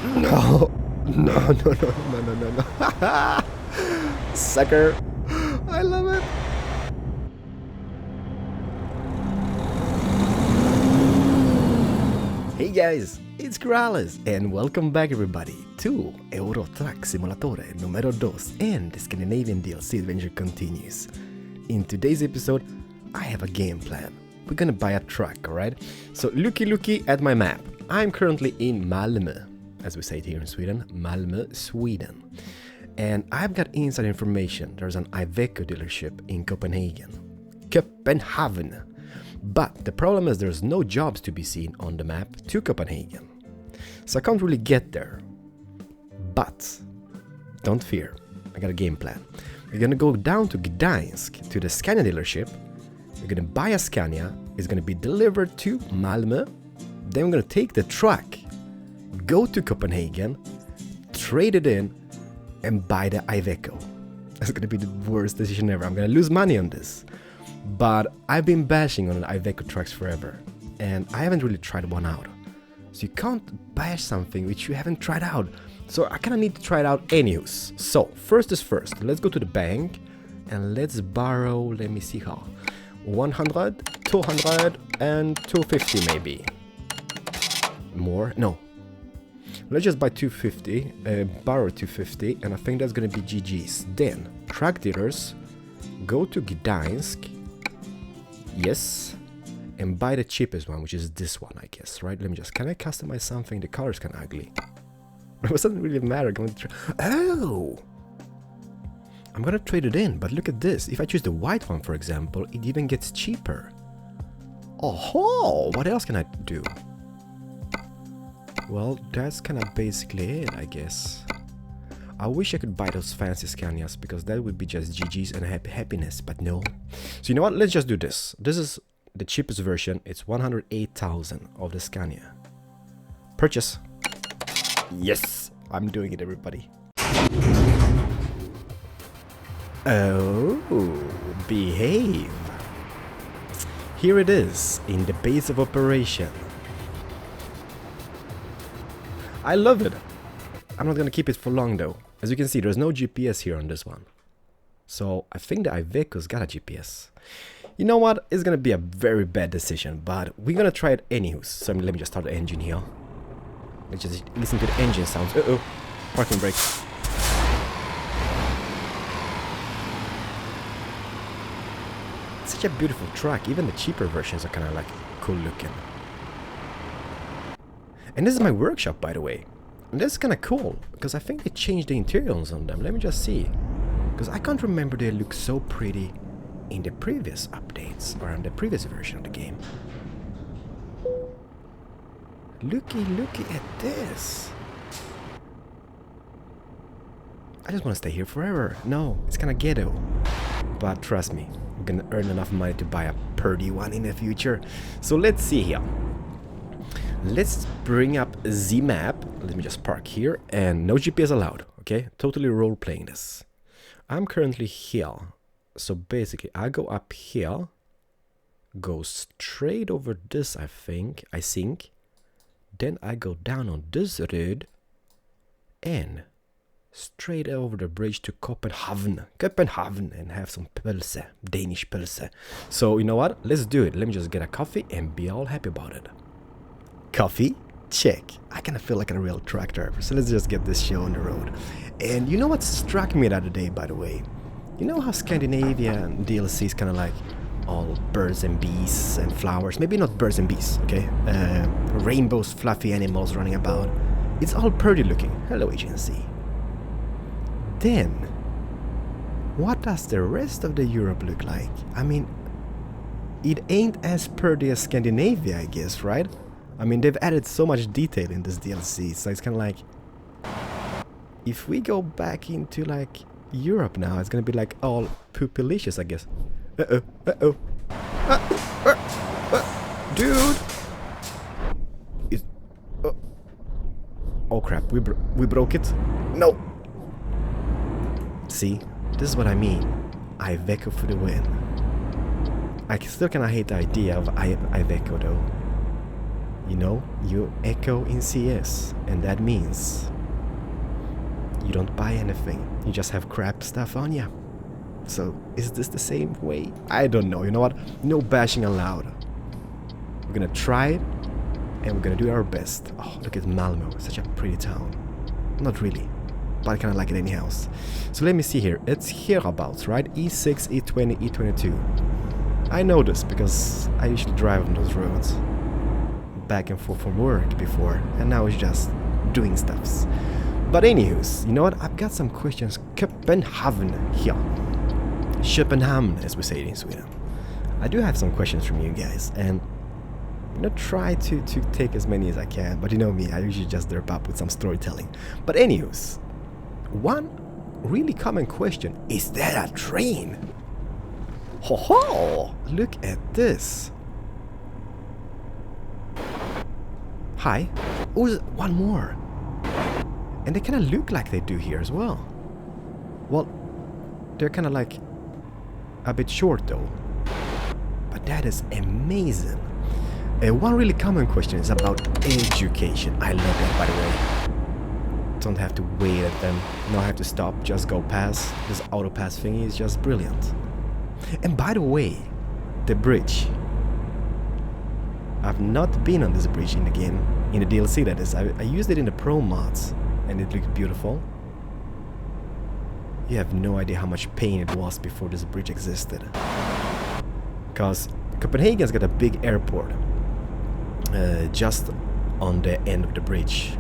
No. No, no, no, no, no, no, no. Sucker. I love it. Hey guys, it's Keralis and welcome back everybody to Euro Truck Simulator numero 2 and the Scandinavian DLC adventure continues. In today's episode, I have a game plan. We're gonna buy a truck, alright? So looky at my map. I'm currently in Malmö, as we say it here in Sweden, Malmö, Sweden. And I've got inside information. There's an Iveco dealership in Copenhagen. But the problem is there's no jobs to be seen on the map to Copenhagen. So I can't really get there. But don't fear, I got a game plan. We're gonna go down to Gdańsk to the Scania dealership. We're gonna buy a Scania. It's gonna be delivered to Malmö. Then we're gonna take the truck, go to Copenhagen, trade it in, and buy the Iveco. That's gonna be the worst decision ever. I'm gonna lose money on this. But I've been bashing on the Iveco trucks forever, and I haven't really tried one out. So you can't bash something which you haven't tried out. So I kinda need to try it out anyways. So first is first, let's go to the bank and let's borrow, let me see how, 100, 200 and 250 maybe. More? No. Let's just buy 250, borrow 250, and I think that's gonna be GG's. Then, truck dealers, go to Gdańsk, yes, and buy the cheapest one, which is this one, I guess, right? Let me just, can I customize something? The color is kind of ugly. It doesn't really matter. Oh! I'm gonna trade it in, but look at this. If I choose the white one, for example, it even gets cheaper. Oh, what else can I do? Well, that's kind of basically it, I guess. I wish I could buy those fancy Scanias, because that would be just GG's and happiness, but no. So you know what, let's just do this. This is the cheapest version. It's 108,000 of the Scania. Purchase. Yes, I'm doing it, everybody. Oh, behave. Here it is, in the base of operation. I love it. I'm not gonna keep it for long though. As you can see, there's no GPS here on this one. So I think the Iveco's got a GPS. You know what? It's gonna be a very bad decision, but we're gonna try it anyways. So let me just start the engine here. Let's just listen to the engine sounds. Uh-oh. Parking brake. It's such a beautiful truck. Even the cheaper versions are kind of like cool looking. And this is my workshop, by the way. And that's kind of cool, because I think they changed the interiors on them. Let me just see. Because I can't remember they look so pretty in the previous updates, or in the previous version of the game. Looky at this. I just want to stay here forever. No, it's kind of ghetto. But trust me, I'm gonna earn enough money to buy a purdy one in the future. So let's see here. Let's bring up the map. Let me just park here, and no GPS allowed, okay? Totally role-playing this. I'm currently here. So basically, I go up here, go straight over this, I think. Then I go down on this road, and straight over the bridge to Copenhagen, and have some pølse, Danish pølse. So you know what? Let's do it. Let me just get a coffee and be all happy about it. Coffee? Check. I kind of feel like a real truck driver, so let's just get this show on the road. And you know what struck me the other day, by the way? You know how Scandinavia and DLC is kind of like all birds and bees and flowers? Maybe not birds and bees, okay? Rainbows, fluffy animals running about. It's all pretty looking. Hello, agency. Then, what does the rest of the Europe look like? I mean, it ain't as pretty as Scandinavia, I guess, right? I mean, they've added so much detail in this DLC, so it's kind of like, if we go back into like Europe now, it's gonna be like all poopylicious, I guess. Dude! Oh crap, we broke it. No! See, this is what I mean. Iveco for the win. I still kinda hate the idea of Iveco though. You know, you echo in CS, and that means you don't buy anything. You just have crap stuff on you. So, is this the same way? I don't know. You know what? No bashing allowed. We're gonna try it, and we're gonna do our best. Oh, look at Malmo. Such a pretty town. Not really, but I kinda like it anyhow. So let me see here. It's hereabouts, right? E6, E20, E22. I know this because I usually drive on those roads. Back and forth from work before, and now it's just doing stuffs. But anyways, you know what? I've got some questions. Copenhagen here. Köpenhamn, as we say it in Sweden. I do have some questions from you guys, and I'm gonna try to take as many as I can, but you know me, I usually just derp up with some storytelling. But anyways, one really common question, is that a train? Ho ho! Look at this. Hi. Oh, there's one more. And they kind of look like they do here as well. Well, they're kind of like a bit short though. But that is amazing. One really common question is about education. I love that, by the way. Don't have to wait at them. No have to stop, just go past. This auto pass thingy is just brilliant. And by the way, the bridge. I've not been on this bridge in the game, in the DLC that is. I used it in the pro mods, and it looked beautiful. You have no idea how much pain it was before this bridge existed. Because Copenhagen's got a big airport just on the end of the bridge.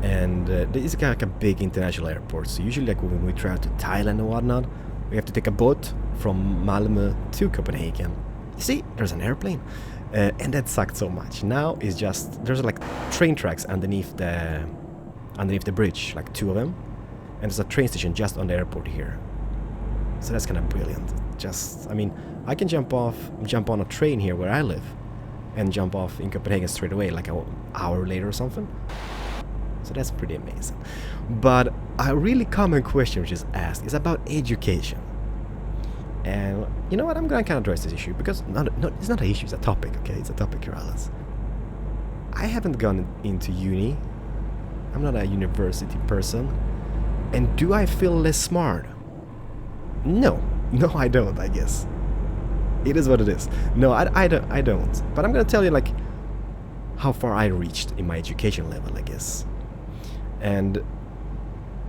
And this is kind of like a big international airport. So usually like when we travel to Thailand and whatnot, we have to take a boat from Malmö to Copenhagen. See, there's an airplane. And that sucked so much. Now it's just, there's like train tracks underneath the bridge, like 2 of them. And there's a train station just on the airport here. So that's kind of brilliant. Just, I mean, I can jump on a train here where I live, and jump off in Copenhagen straight away, like an hour later or something. So that's pretty amazing. But a really common question which is asked is about education. And you know what, I'm gonna kind of address this issue because it's not an issue, it's a topic, okay? It's a topic, Keralis. I haven't gone into uni. I'm not a university person. And do I feel less smart? No, I don't, I guess. It is what it is. No, I don't. But I'm gonna tell you like how far I reached in my education level, I guess. And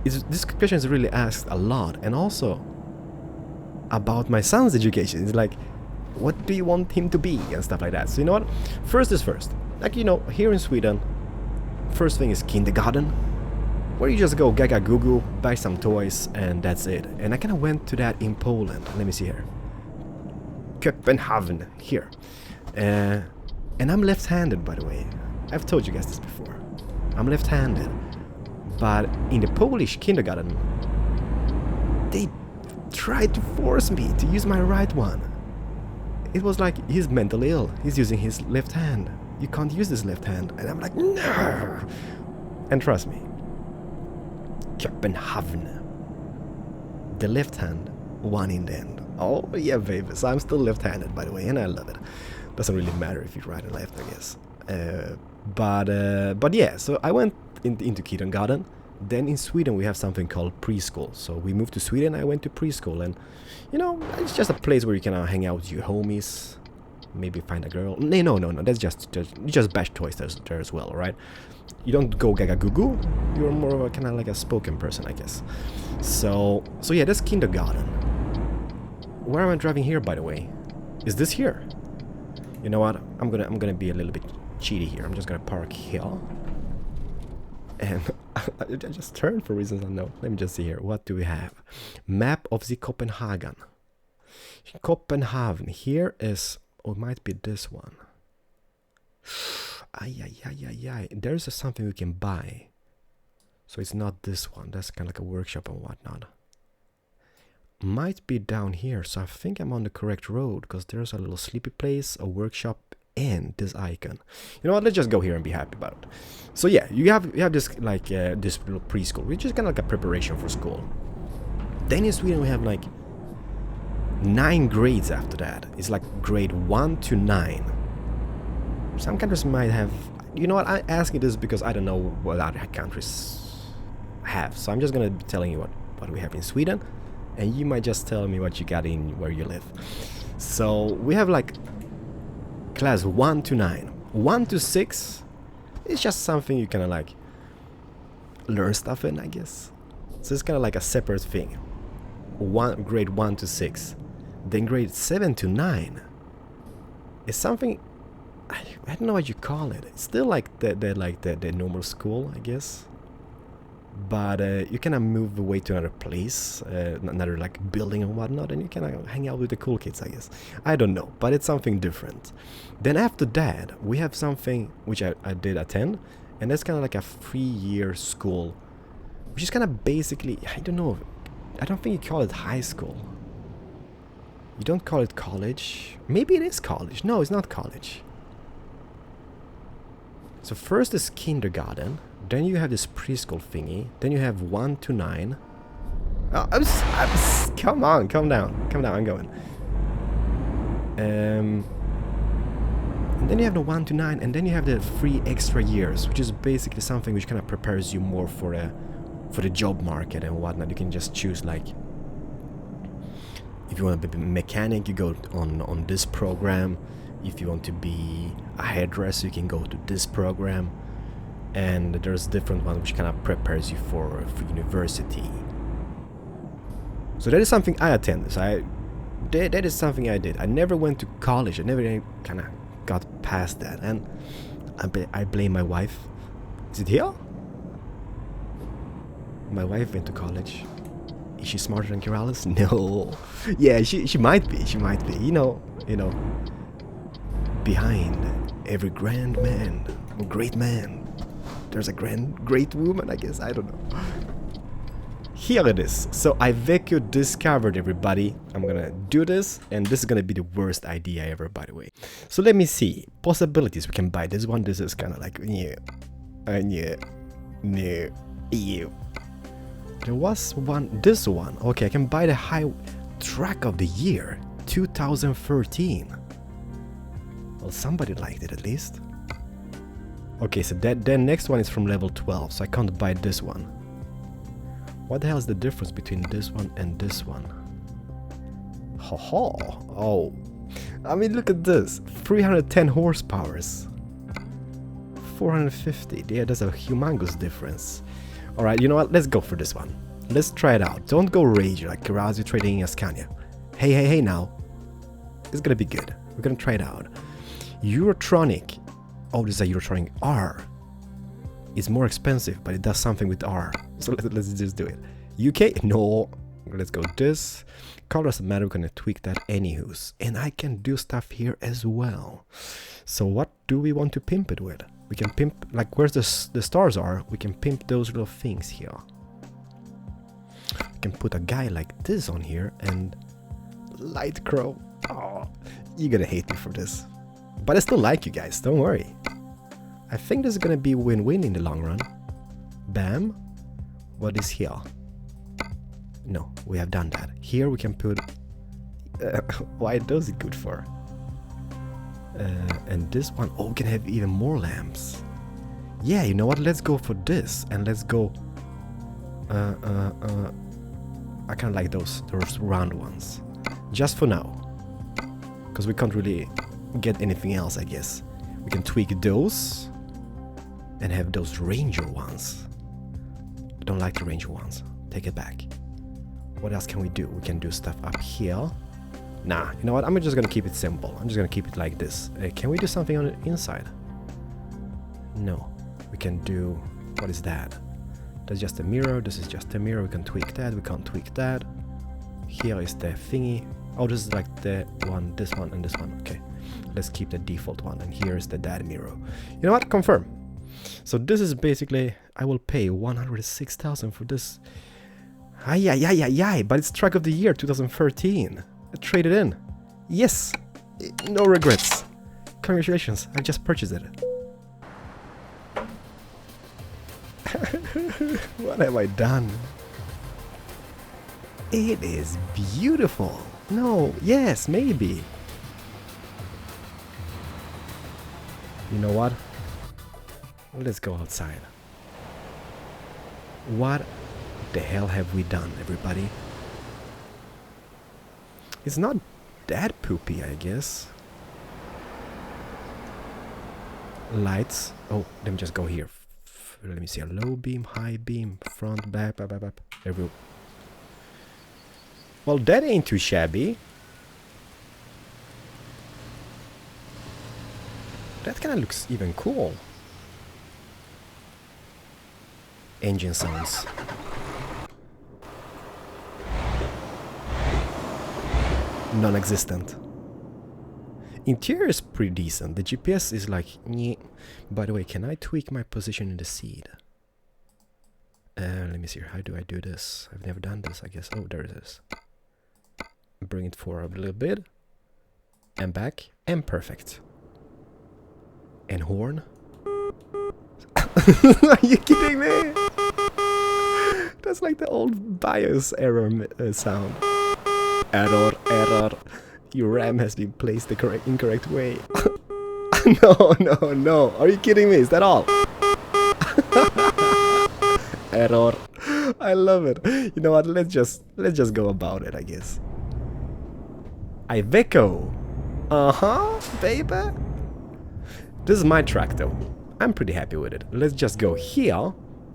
this question is really asked a lot, and also about my son's education. It's like, what do you want him to be and stuff like that. So you know what? First is first. Like, you know, here in Sweden, first thing is kindergarten, where you just go gaga goo goo, buy some toys, and that's it. And I kind of went to that in Poland. Let me see here. Copenhagen, here. And I'm left-handed, by the way. I've told you guys this before. I'm left-handed. But in the Polish kindergarten, they tried to force me to use my right one. It was like, he's mentally ill. He's using his left hand. You can't use this left hand. And I'm like, no! And trust me, Copenhagen, the left hand won in the end. Oh yeah, baby. So I'm still left-handed, by the way, and I love it. Doesn't really matter if you right or left, I guess. But yeah, so I went into kindergarten. Then in Sweden we have something called preschool. So we moved to Sweden, I went to preschool, and you know, it's just a place where you can hang out with your homies, maybe find a girl. No, that's just you just bash toys there as well, right? You don't go gaga goo goo. You're more of a kind of like a spoken person, I guess. So yeah, that's kindergarten. Where am I driving here, by the way? Is this here? You know what? I'm gonna be a little bit cheaty here. I'm just gonna park here. And I just turned for reasons unknown. Let me just see here. What do we have? Map of the Copenhagen. Copenhagen. Here is... Oh, it might be this one. Ay. There's something we can buy. So it's not this one. That's kind of like a workshop and whatnot. Might be down here. So I think I'm on the correct road, because there's a little sleepy place, a workshop, and this icon. You know what? Let's just go here and be happy about it. So yeah, you have this like this little preschool, which is kind of like a preparation for school. Then in Sweden we have like 9 grades after that. It's like grade 1 to 9. Some countries might have... You know what, I'm asking this because I don't know what other countries have. So I'm just gonna be telling you what we have in Sweden, and you might just tell me what you got in where you live. So we have like class 1 to 9. 1 to 6 is just something you kind of like learn stuff in, I guess. So it's kind of like a separate thing. Grade 1 to 6. Then grade 7 to 9 is something... I don't know what you call it. It's still like the normal school, I guess. But you kind of move away to another place, another like building and whatnot, and you kind of hang out with the cool kids, I guess. I don't know, but it's something different. Then after that, we have something which I did attend, and that's kind of like a 3-year school, which is kind of basically, I don't know, I don't think you call it high school. You don't call it college. Maybe it is college. No, it's not college. So first is kindergarten, then you have this preschool thingy, then you have 1 to 9. Oh, come on, calm down, I'm going. And then you have the 1 to 9, and then you have the 3 extra years, which is basically something which kind of prepares you more for the job market and whatnot. You can just choose, like, if you want to be a mechanic, you go on this program. If you want to be a hairdresser, you can go to this program. And there's different ones which kind of prepares you for university. So that is something I attended. So that is something I did. I never went to college. I never kind of got past that. And I blame my wife. Is it here? My wife went to college. Is she smarter than Keralis? No. Yeah, she might be. She might be. You know. Behind every grand man, or great man, there's a great woman, I guess. I don't know. Here it is. So Iveco discovered, everybody. I'm gonna do this, and this is gonna be the worst idea ever, by the way. So let me see. Possibilities. We can buy this one. This is kind of like, yeah. There was one, this one. Okay, I can buy the high track of the year, 2013. Well, somebody liked it at least. Okay, so then next one is from level 12, so I can't buy this one. What the hell is the difference between this one and this one? Oh. I mean, look at this. 310 horsepowers. 450. Yeah, there's a humongous difference. Alright, you know what? Let's go for this one. Let's try it out. Don't go rage like Keralis trading in Scandinavia. Hey now. It's gonna be good. We're gonna try it out. Eurotronic. Oh, this is a Eurotronic R. It's more expensive, but it does something with R. So let's just do it. UK? No. Let's go this. Color doesn't matter. We're gonna tweak that anywho's. And I can do stuff here as well. So what do we want to pimp it with? We can pimp, like where the stars are, we can pimp those little things here. We can put a guy like this on here and light crow. Oh, you're gonna hate me for this. But I still like you guys, don't worry. I think this is gonna be win-win in the long run. Bam. What is here? No, we have done that. Here we can put... why does it good for? And this one, oh, we can have even more lamps. Yeah, you know what? Let's go for this, and let's go. I kind of like those round ones, just for now, because we can't really get anything else. I guess we can tweak those and have those ranger ones. I don't like the ranger ones. Take it back. What else can we do? We can do stuff up here. Nah, you know what? I'm just gonna keep it simple. I'm just gonna keep it like this. Can we do something on the inside? No. We can do... What is that? That's just a mirror. This is just a mirror. We can tweak that. We can't tweak that. Here is the thingy. Oh, this is like the one, this one, and this one. Okay. Let's keep the default one. And here is the dad mirror. You know what? Confirm. So this is basically... I will pay 106,000 for this. Ay, but it's track of the year 2013. Trade it in. Yes. No regrets. Congratulations. I just purchased it. What have I done? It is beautiful. No. Yes, maybe. You know what? Let's go outside. What the hell have we done, everybody? It's not that poopy, I guess. Lights. Oh, let me just go here. Let me see. A low beam, high beam, front, back, back, back, back. Everywhere. Well, that ain't too shabby. That kind of looks even cool. Engine sounds. Non-existent. Interior is pretty decent. The GPS is like, nyeh. By the way, can I tweak my position in the seat? Let me see. How do I do this? I've never done this, I guess. Oh, there it is. Bring it forward a little bit. And back. And perfect. And horn. Are you kidding me? That's like the old BIOS error sound. Error, error. Your RAM has been placed the incorrect way. No. Are you kidding me? Is that all? Error. I love it. You know what? Let's just go about it, I guess. Iveco. Baby. This is my track though. I'm pretty happy with it. Let's just go here.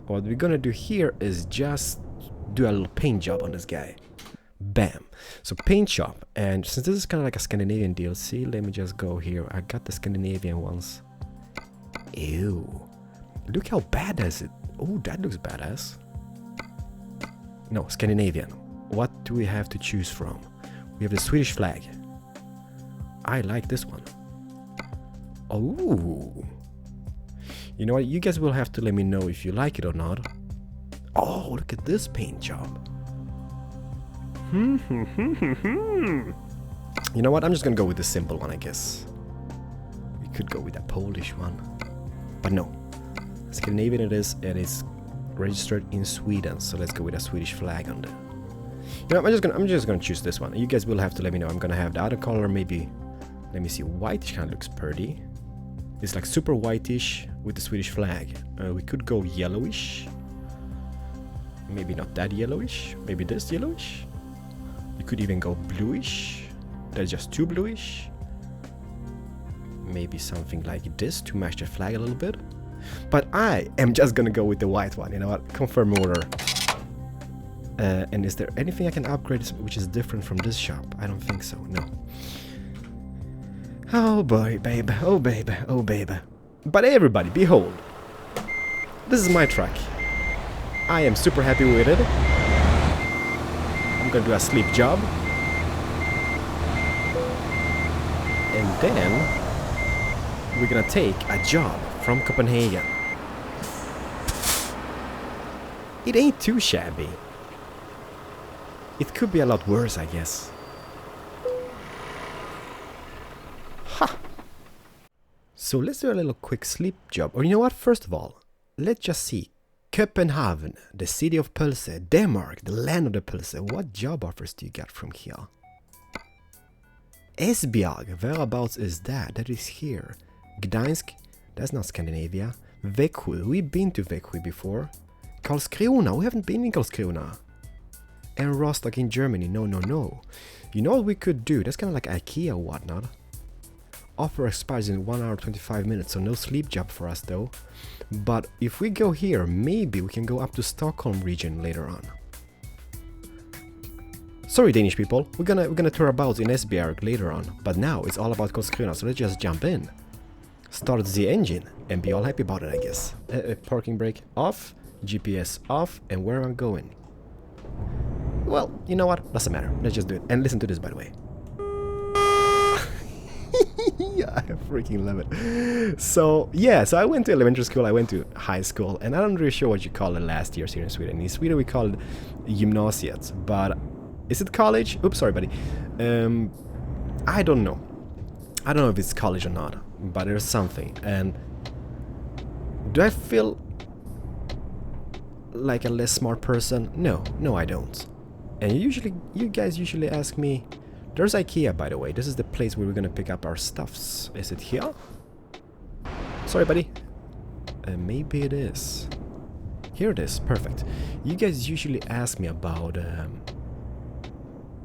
What we're gonna do here is just do a little paint job on this guy. Bam. So paint job. And since this is kind of like a Scandinavian DLC, let me just go here. I got the Scandinavian ones. Ew. Look how badass it. Oh, that looks badass. No, Scandinavian. What do we have to choose from? We have the Swedish flag. I like this one. Oh. You know what? You guys will have to let me know if you like it or not. Oh, look at this paint job. You know what? I'm just gonna go with the simple one, I guess. We could go with a Polish one. But no. Scandinavian it is, and it's registered in Sweden. So let's go with a Swedish flag on there. You know, I'm just gonna choose this one. You guys will have to let me know. I'm gonna have the other color, maybe. Let me see. Whitish kind of looks pretty. It's like super whitish with the Swedish flag. We could go yellowish. Maybe not that yellowish. Maybe this yellowish. You could even go bluish. That's just too bluish. Maybe something like this to match the flag a little bit. But I am just gonna go with the white one. You know what? Confirm order. And is there anything I can upgrade which is different from this shop? I don't think so. No. Oh boy, baby. Oh baby. Oh baby. But everybody, behold. This is my truck. I am super happy with it. I'm gonna do a sleep job. And then we're gonna take a job from Copenhagen. It ain't too shabby. It could be a lot worse, I guess. Ha! So let's do a little quick sleep job. Or you know what? First of all, let's just see. Copenhagen, the city of Pølse, Denmark, the land of the Pølse. What job offers do you get from here? Esbjerg, whereabouts is that? That is here. Gdansk, that's not Scandinavia. Växjö, we've been to Växjö before. Karlskrona, we haven't been in Karlskrona. And Rostock in Germany, no. You know what we could do? That's kind of like IKEA or whatnot. Offer expires in 1 hour 25 minutes, so no sleep job for us though. But if we go here, maybe we can go up to Stockholm region later on. Sorry Danish people, we're gonna tour about in Esbjerg later on, but now it's all about Karlskrona, so let's just jump in. Start the engine and be all happy about it, I guess. Parking brake off, GPS off, and where am I going? Well, you know what? Doesn't matter. Let's just do it. And listen to this, by the way. Yeah, I freaking love it. So, yeah, so I went to elementary school, I went to high school, and I'm not really sure what you call it last year here in Sweden. In Sweden we call it gymnasiet, but is it college? Oops, sorry, buddy. I don't know. I don't know if it's college or not, but there's something. And do I feel like a less smart person? No, I don't. And you guys usually ask me. There's IKEA, by the way. This is the place where we're gonna pick up our stuffs. Is it here? Sorry, buddy. Maybe it is. Here it is. Perfect. You guys usually ask me about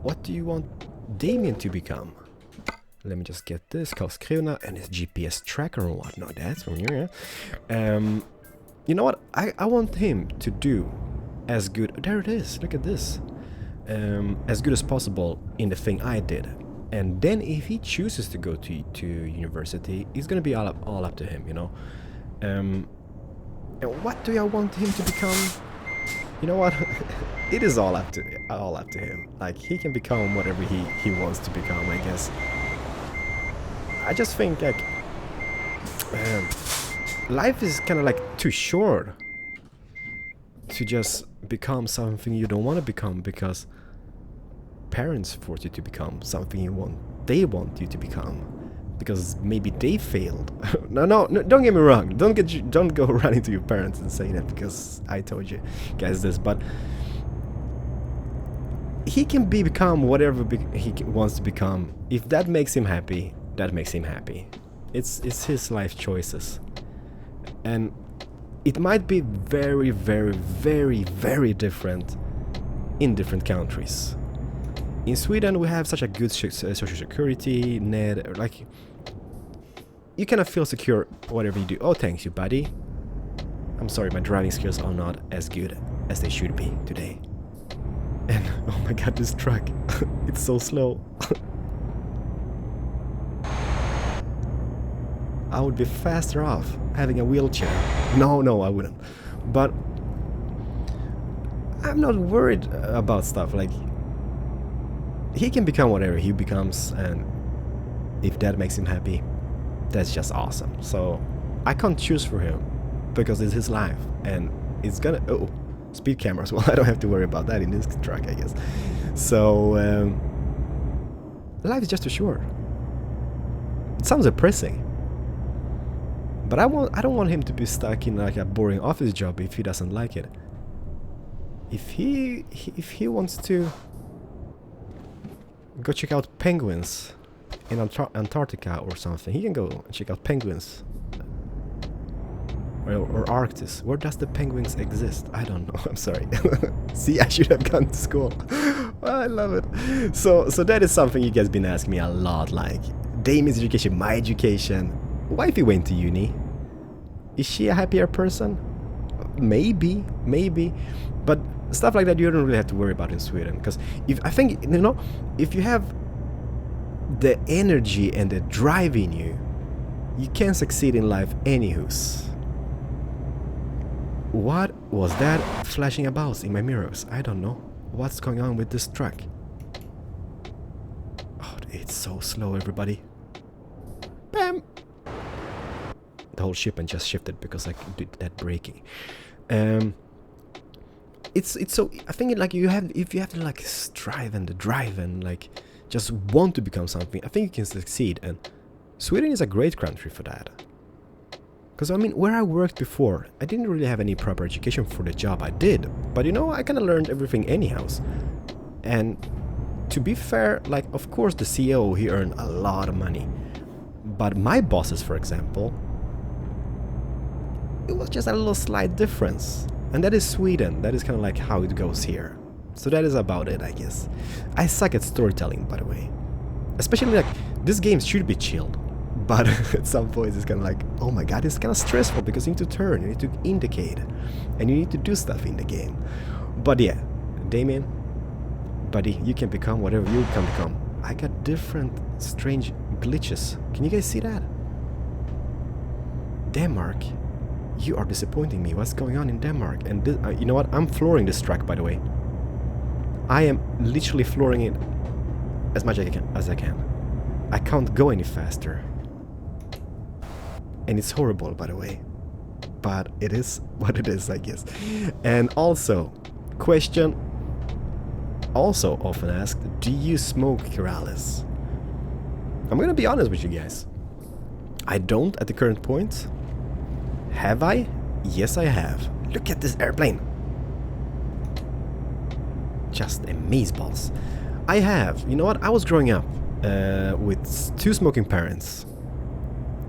what do you want Damien to become? Let me just get this. Karlskrona and his GPS tracker or whatnot. That's from here. You know what? I want him to do as good. There it is. Look at this. As good as possible in the thing I did. And then if he chooses to go to university, it's gonna be all up to him, you know. And what do I want him to become? You know what? It is all up to him. Like, he can become whatever he wants to become, I guess. I just think like life is kind of like too short to just become something you don't want to become because parents force you to become something they want you to become because maybe they failed. no, don't get me wrong. Don't go running to your parents and saying that because I told you guys this, but he can become whatever he wants to become. If that makes him happy, that makes him happy. It's his life choices. And it might be very, very, very, very different in different countries. In Sweden, we have such a good social security net. Like, you kind of feel secure whatever you do. Oh, thanks you, buddy. I'm sorry, my driving skills are not as good as they should be today. And oh my god, this truck, it's so slow. I would be faster off having a wheelchair. No, I wouldn't. But I'm not worried about stuff like he can become whatever he becomes, and if that makes him happy, that's just awesome. So I can't choose for him because it's his life, and it's gonna speed cameras. Well, I don't have to worry about that in this truck, I guess. So life is just too short. It sounds depressing, but I don't want him to be stuck in like a boring office job if he doesn't like it. If he wants to go check out penguins in Antarctica or something, he can go check out penguins. Or Arctis. Where does the penguins exist? I don't know. I'm sorry. See, I should have gone to school. Well, I love it. So that is something you guys been asking me a lot. Like, Damien's education, my education. What if he went to uni? Is she a happier person? Maybe. But stuff like that you don't really have to worry about in Sweden. Because I think, you know, if you have the energy and the drive in you, you can succeed in life anywho's. What was that flashing about in my mirrors? I don't know. What's going on with this truck? Oh, it's so slow, everybody. Bam! The whole shipment just shifted because I did that braking. It's so, I think like if you have to like strive and drive and like just want to become something, I think you can succeed. And Sweden is a great country for that. Because, I mean, where I worked before, I didn't really have any proper education for the job I did. But, you know, I kind of learned everything anyhow. And to be fair, like, of course, the CEO, he earned a lot of money. But my bosses, for example, it was just a little slight difference. And that is Sweden. That is kind of like how it goes here. So that is about it, I guess. I suck at storytelling, by the way. Especially, like, this game should be chilled. But at some point it's kind of like, oh my god, it's kind of stressful because you need to turn, you need to indicate, and you need to do stuff in the game. But yeah, Damien, buddy, you can become whatever you can become. I got different strange glitches. Can you guys see that? Denmark, you are disappointing me. What's going on in Denmark? And this, you know what? I'm flooring this track, by the way. I am literally flooring it as much as I can. I can't go any faster. And it's horrible, by the way. But it is what it is, I guess. And also, question also often asked, do you smoke, Keralis? I'm gonna be honest with you guys. I don't at the current point. Have I? Yes, I have. Look at this airplane. Just amazeballs. I have. You know what? I was growing up with two smoking parents.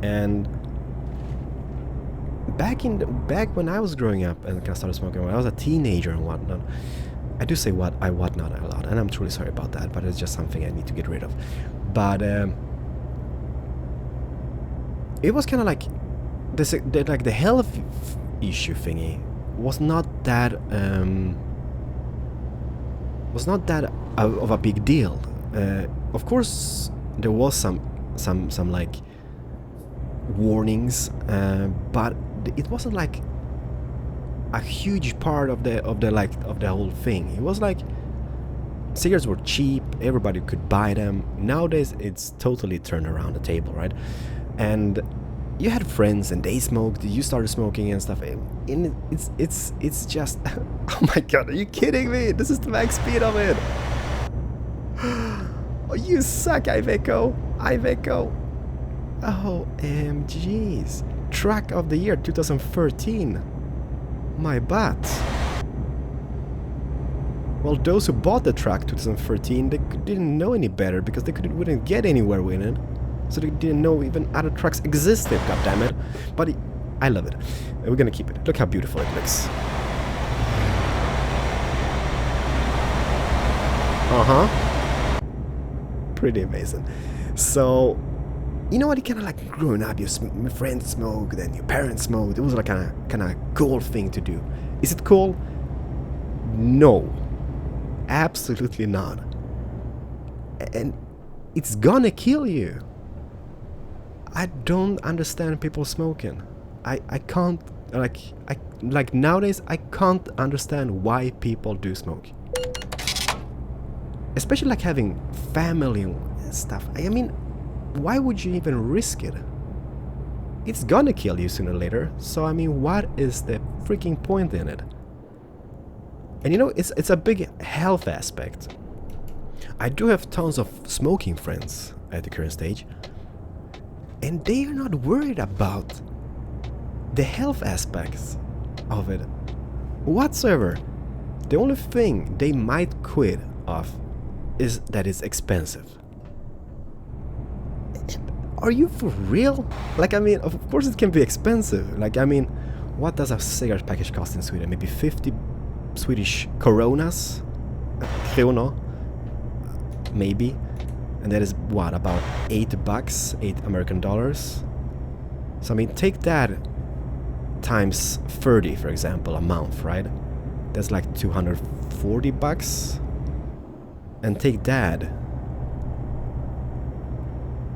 And back when I was growing up and kind of started smoking when I was a teenager and whatnot. I do say whatnot a lot, and I'm truly sorry about that, but it's just something I need to get rid of. But it was kind of like the health issue thingy was not that of a big deal. Of course, there was some like warnings, but it wasn't like a huge part of the whole thing. It was like cigarettes were cheap, everybody could buy them. Nowadays it's totally turned around the table, right? And you had friends and they smoked, you started smoking and stuff, and it's just oh my god, are you kidding me? This is the max speed of it. Oh, you suck, Iveco. OMGs. Track of the year 2013. My butt. Well, those who bought the track 2013, they didn't know any better because they wouldn't get anywhere with it. So they didn't know even other tracks existed, goddammit. But I love it. We're gonna keep it. Look how beautiful it looks. Pretty amazing. So, you know what? It kind of like growing up, your friends smoke, then your parents smoke. It was like kind of cool thing to do. Is it cool? No, absolutely not. And it's gonna kill you. I don't understand people smoking. I can't like nowadays I can't understand why people do smoke. Especially like having family and stuff. I mean, why would you even risk it? It's gonna kill you sooner or later. So I mean, what is the freaking point in it? And you know, it's a big health aspect. I do have tons of smoking friends at the current stage, and they are not worried about the health aspects of it whatsoever. The only thing they might quit of is that it's expensive. Are you for real? Like, I mean, of course it can be expensive. Like, I mean, what does a cigarette package cost in Sweden? Maybe 50 Swedish coronas? Krona? Maybe. And that is what, about $8, 8 American dollars? So I mean, take that times 30, for example, a month, right? That's like $240. And take that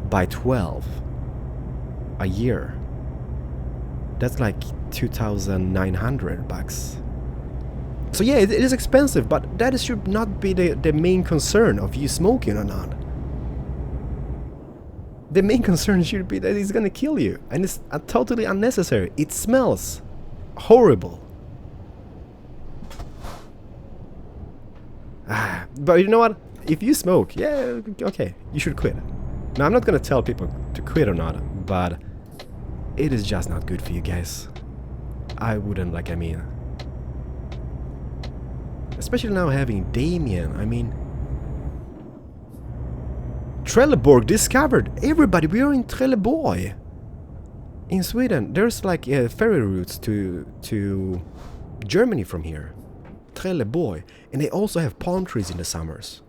by 12 a year. That's like $2,900. So yeah, it is expensive, but that should not be the main concern of you smoking or not. The main concern should be that it's gonna kill you, and it's totally unnecessary. It smells horrible. But you know what? If you smoke, yeah, okay, you should quit. Now, I'm not gonna tell people to quit or not, but it is just not good for you guys. I wouldn't, like, I mean, especially now having Damien, I mean, Trelleborg discovered. Everybody, we are in Trelleborg in Sweden. There's like ferry routes to Germany from here. Trelleborg. And they also have palm trees in the summers.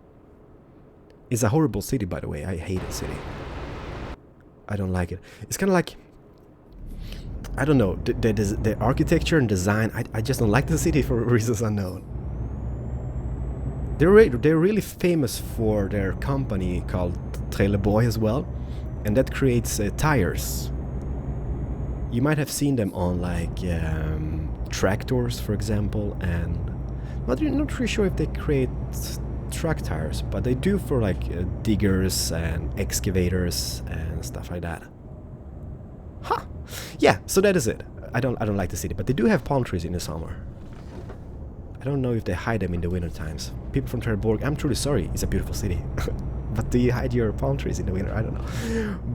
It's a horrible city, by the way. I hate the city. I don't like it. It's kind of like, I don't know, the architecture and design. I just don't like the city for reasons unknown. They're really famous for their company called Trelleborg as well, and that creates tires. You might have seen them on like tractors, for example, and not really sure if they create truck tires, but they do for like diggers and excavators and stuff like that. Huh. Yeah, so that is it. I don't like the city, but they do have palm trees in the summer. I don't know if they hide them in the winter times. People from Trelleborg, I'm truly sorry, it's a beautiful city. But do you hide your palm trees in the winter? I don't know.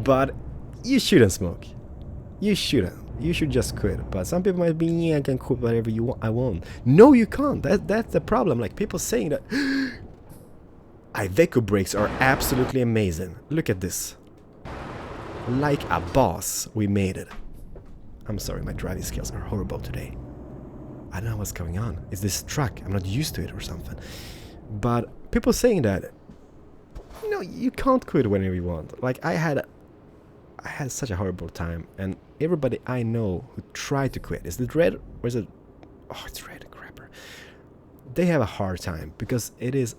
But you shouldn't smoke. You shouldn't. You should just quit. But some people might be, yeah, I can quit whatever you want. I won't. No, you can't. That's the problem. Like, people saying that Iveco brakes are absolutely amazing. Look at this. Like a boss, we made it. I'm sorry, my driving skills are horrible today. I don't know what's going on. Is this truck? I'm not used to it or something. But people saying that, you know, you can't quit whenever you want. Like I had such a horrible time, and everybody I know who tried to quit, is it red or is it? Oh, it's red, crapper. They have a hard time because it's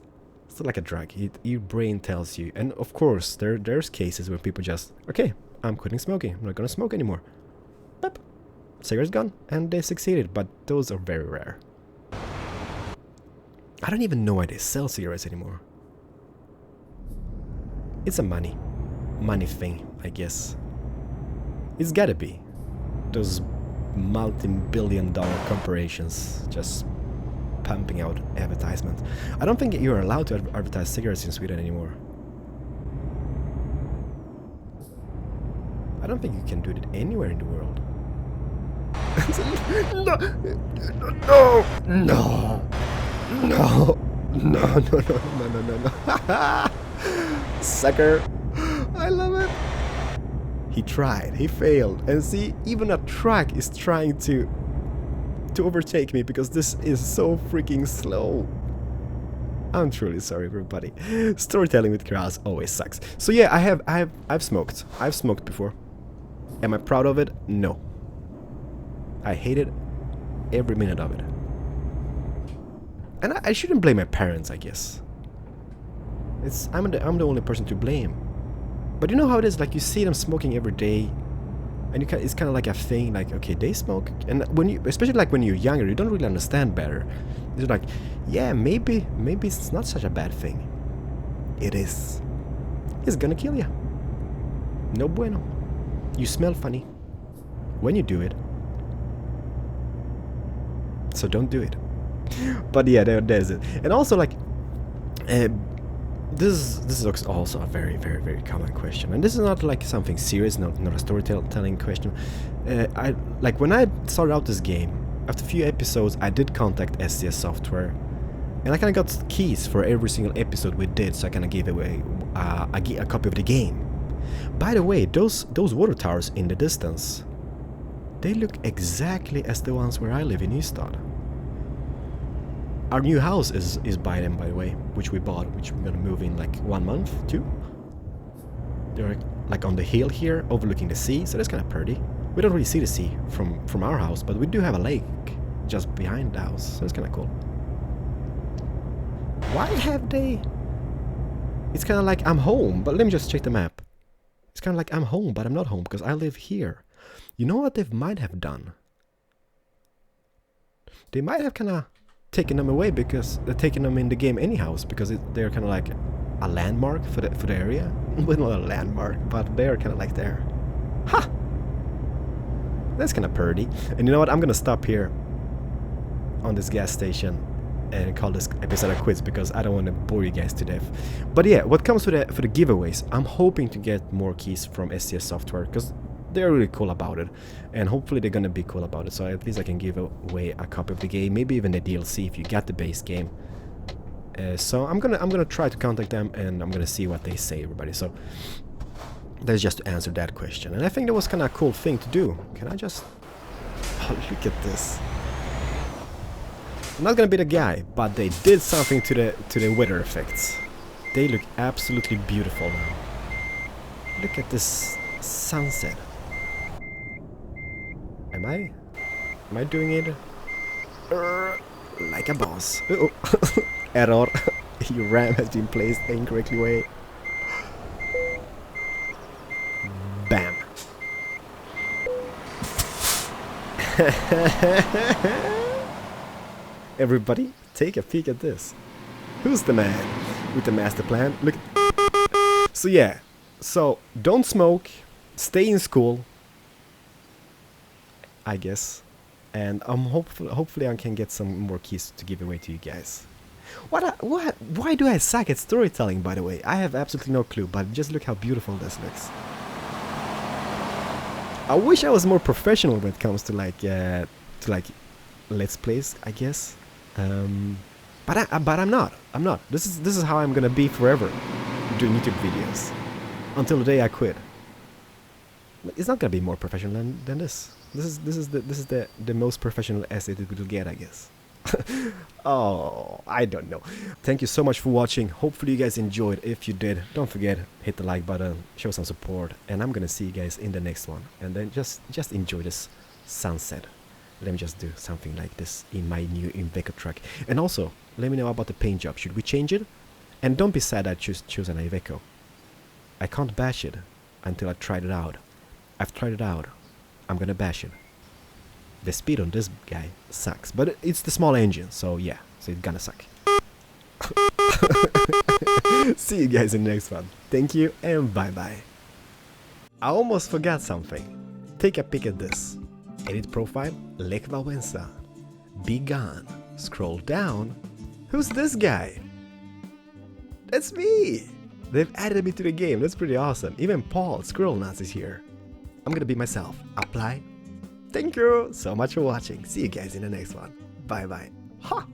like a drug. Your brain tells you, and of course there's cases where people just, okay, I'm quitting smoking. I'm not gonna smoke anymore. But cigarettes gone, and they succeeded. But those are very rare. I don't even know why they sell cigarettes anymore. It's a money thing, I guess. It's gotta be. Those multi-billion-dollar corporations just pumping out advertisements. I don't think you're allowed to advertise cigarettes in Sweden anymore. I don't think you can do it anywhere in the world. No. Sucker. I love it. He tried, he failed, and see, even a truck is trying to overtake me because this is so freaking slow. I'm truly sorry, everybody. Storytelling with Keralis always sucks. So yeah, I've smoked. I've smoked before. Am I proud of it? No. I hated every minute of it. And I shouldn't blame my parents, I guess. I'm the only person to blame. But you know how it is, like you see them smoking every day, and it's kind of like a thing, like, okay, they smoke, and when you, especially like when you're younger, you don't really understand better. It's like, yeah, maybe it's not such a bad thing. It is. It's gonna kill you. No bueno. You smell funny when you do it, so don't do it. But yeah, there's it. And also, like, this is also a very, very, very common question, and this is not like something serious, not a storytelling question. I like when I started out this game, after a few episodes, I did contact SCS Software, and I kind of got keys for every single episode we did, so I kind of gave away a copy of the game. By the way, those water towers in the distance, they look exactly as the ones where I live in Ystad. Our new house is by them, by the way, which we bought, which we're gonna move in like 1 month, 2. They're like on the hill here, overlooking the sea, so that's kind of pretty. We don't really see the sea from our house, but we do have a lake just behind the house, so it's kind of cool. Why have they? It's kind of like I'm home, but let me just check the map. It's kind of like I'm home, but I'm not home because I live here. You know what they might have done? They might have kind of taken them away because they're taking them in the game anyhow, because they're kind of like a landmark for the area. Well, not a landmark, but they're kind of like there. Ha! That's kind of pretty. And you know what? I'm gonna stop here on this gas station and call this episode a quits because I don't want to bore you guys to death. But yeah, what comes for the giveaways, I'm hoping to get more keys from SCS Software because they're really cool about it, and hopefully they're gonna be cool about it, so at least I can give away a copy of the game, maybe even the DLC if you got the base game. So I'm gonna try to contact them, and I'm gonna see what they say, everybody. So that's just to answer that question, and I think that was kind of a cool thing to do. Can I just... Oh, look at this. I'm not gonna be the guy, but they did something to the weather effects. They look absolutely beautiful now. Look at this sunset. Am I doing it like a boss? Uh-oh. Error. Your RAM has been placed the incorrect way. Bam. Everybody, take a peek at this. Who's the man with the master plan? Look. So yeah. So don't smoke. Stay in school, I guess, and hopefully I can get some more keys to give away to you guys. Why do I suck at storytelling, by the way? I have absolutely no clue, but just look how beautiful this looks. I wish I was more professional when it comes to like let's plays, I guess. But I'm not. This is how I'm gonna be forever, doing YouTube videos until the day I quit. It's not gonna be more professional than this. This is the most professional essay that we could get, I guess. Oh, I don't know. Thank you so much for watching. Hopefully you guys enjoyed. If you did, don't forget, hit the like button, show some support, and I'm gonna see you guys in the next one. And then just enjoy this sunset. Let me just do something like this in my new Iveco truck. And also, let me know about the paint job. Should we change it? And don't be sad I choose an Iveco. I can't bash it until I tried it out. I've tried it out. I'm gonna bash it. The speed on this guy sucks, but it's the small engine, so yeah, so it's gonna suck. See you guys in the next one. Thank you and bye bye. I almost forgot something. Take a peek at this. Edit profile, Lech Wałęsa. Be gone. Scroll down. Who's this guy? That's me! They've added me to the game, that's pretty awesome. Even Paul, Squirrel Nuts, is here. I'm gonna be myself. Apply. Thank you so much for watching. See you guys in the next one. Bye bye. Ha!